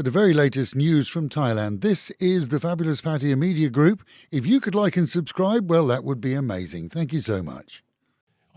For the very latest news from Thailand, this is the fabulous Pattaya Media Group. If you could like and subscribe, well, that would be amazing. Thank you so much.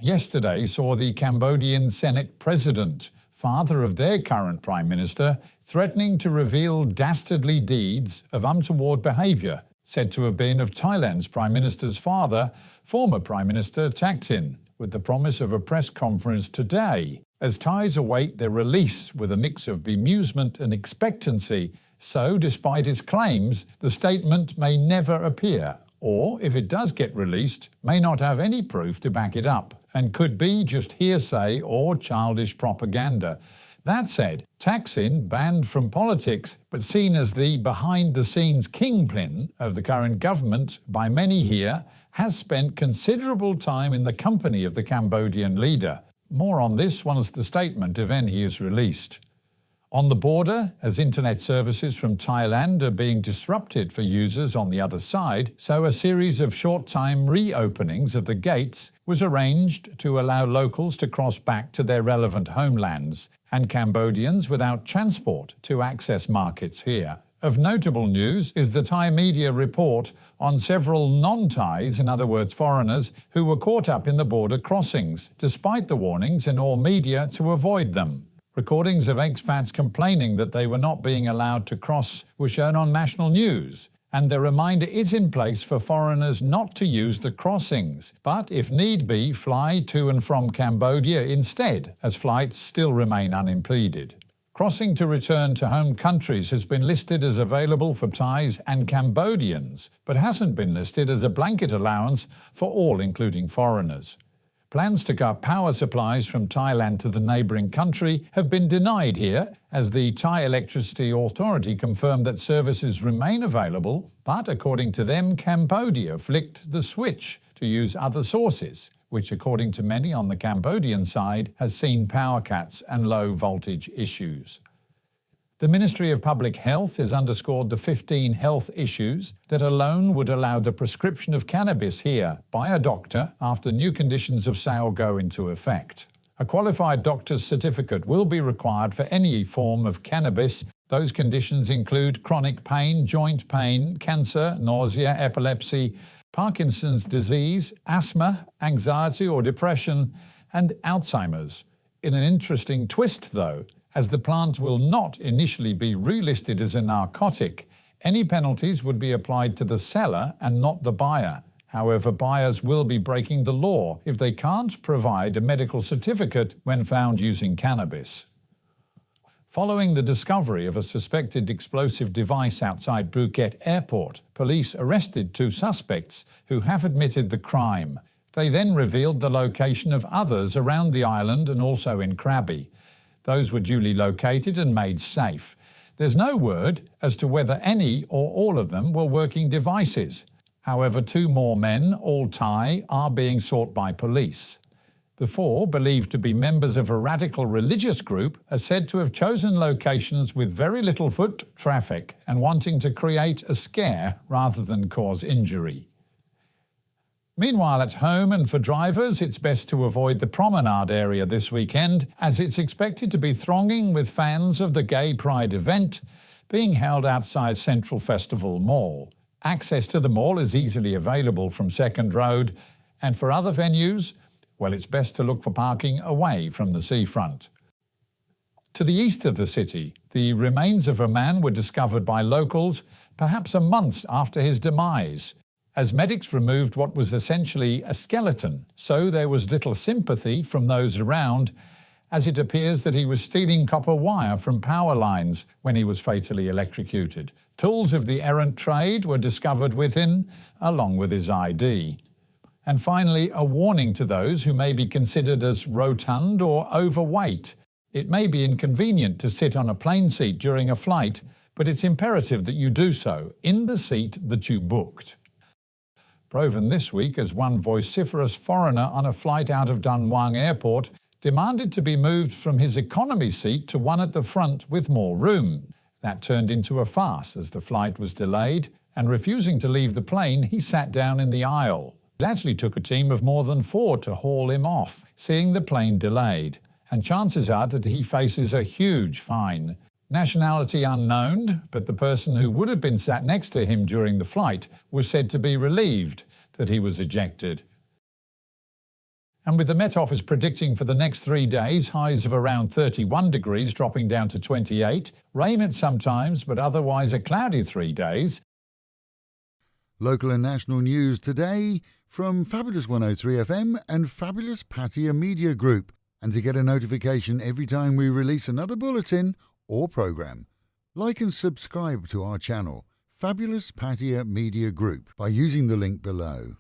Yesterday saw the Cambodian Senate President, father of their current Prime Minister, threatening to reveal dastardly deeds of untoward behaviour, said to have been of Thailand's Prime Minister's father, former Prime Minister Thaksin, with the promise of a press conference today, as Thais await their release with a mix of bemusement and expectancy. So, despite his claims, the statement may never appear, or, if it does get released, may not have any proof to back it up, and could be just hearsay or childish propaganda. That said, Thaksin, banned from politics but seen as the behind-the-scenes kingpin of the current government by many here, has spent considerable time in the company of the Cambodian leader. More on this once the statement, if any, is released. On the border, as internet services from Thailand are being disrupted for users on the other side, so a series of short-time reopenings of the gates was arranged to allow locals to cross back to their relevant homelands, and Cambodians without transport to access markets here. Of notable news is the Thai media report on several non-Thais, in other words foreigners, who were caught up in the border crossings, despite the warnings in all media to avoid them. Recordings of expats complaining that they were not being allowed to cross were shown on national news, and the reminder is in place for foreigners not to use the crossings, but if need be, fly to and from Cambodia instead, as flights still remain unimpeded. Crossing to return to home countries has been listed as available for Thais and Cambodians, but hasn't been listed as a blanket allowance for all, including foreigners. Plans to cut power supplies from Thailand to the neighbouring country have been denied here, as the Thai Electricity Authority confirmed that services remain available, but according to them, Cambodia flicked the switch to use other sources, which according to many on the Cambodian side has seen power cuts and low voltage issues. The Ministry of Public Health has underscored the 15 health issues that alone would allow the prescription of cannabis here by a doctor after new conditions of sale go into effect. A qualified doctor's certificate will be required for any form of cannabis. Those conditions include chronic pain, joint pain, cancer, nausea, epilepsy, Parkinson's disease, asthma, anxiety or depression, and Alzheimer's. In an interesting twist, though, as the plant will not initially be relisted as a narcotic, any penalties would be applied to the seller and not the buyer. However, buyers will be breaking the law if they can't provide a medical certificate when found using cannabis. Following the discovery of a suspected explosive device outside Phuket Airport, police arrested 2 suspects who have admitted the crime. They then revealed the location of others around the island and also in Krabi. Those were duly located and made safe. There's no word as to whether any or all of them were working devices. However, 2 more men, all Thai, are being sought by police. The 4, believed to be members of a radical religious group, are said to have chosen locations with very little foot traffic and wanting to create a scare rather than cause injury. Meanwhile, at home and for drivers, it's best to avoid the promenade area this weekend, as it's expected to be thronging with fans of the Gay Pride event being held outside Central Festival Mall. Access to the mall is easily available from Second Road, and for other venues, well, it's best to look for parking away from the seafront. To the east of the city, the remains of a man were discovered by locals perhaps a month after his demise. As medics removed what was essentially a skeleton, so there was little sympathy from those around, as it appears that he was stealing copper wire from power lines when he was fatally electrocuted. Tools of the errant trade were discovered with him, along with his ID. And finally, a warning to those who may be considered as rotund or overweight. It may be inconvenient to sit on a plane seat during a flight, but it's imperative that you do so in the seat that you booked. Proven this week as one vociferous foreigner on a flight out of Don Mueang Airport demanded to be moved from his economy seat to one at the front with more room. That turned into a farce as the flight was delayed, and refusing to leave the plane, he sat down in the aisle. It actually took a team of more than 4 to haul him off, seeing the plane delayed, and chances are that he faces a huge fine. Nationality unknown, but the person who would have been sat next to him during the flight was said to be relieved that he was ejected. And with the Met Office predicting for the next 3 days highs of around 31 degrees dropping down to 28, rain at some times but otherwise a cloudy 3 days. Local and national news today from Fabulous 103 FM and Fabulous Pattaya Media Group. And to get a notification every time we release another bulletin or programme, like and subscribe to our channel, Fabulous Pattaya Media Group, by using the link below.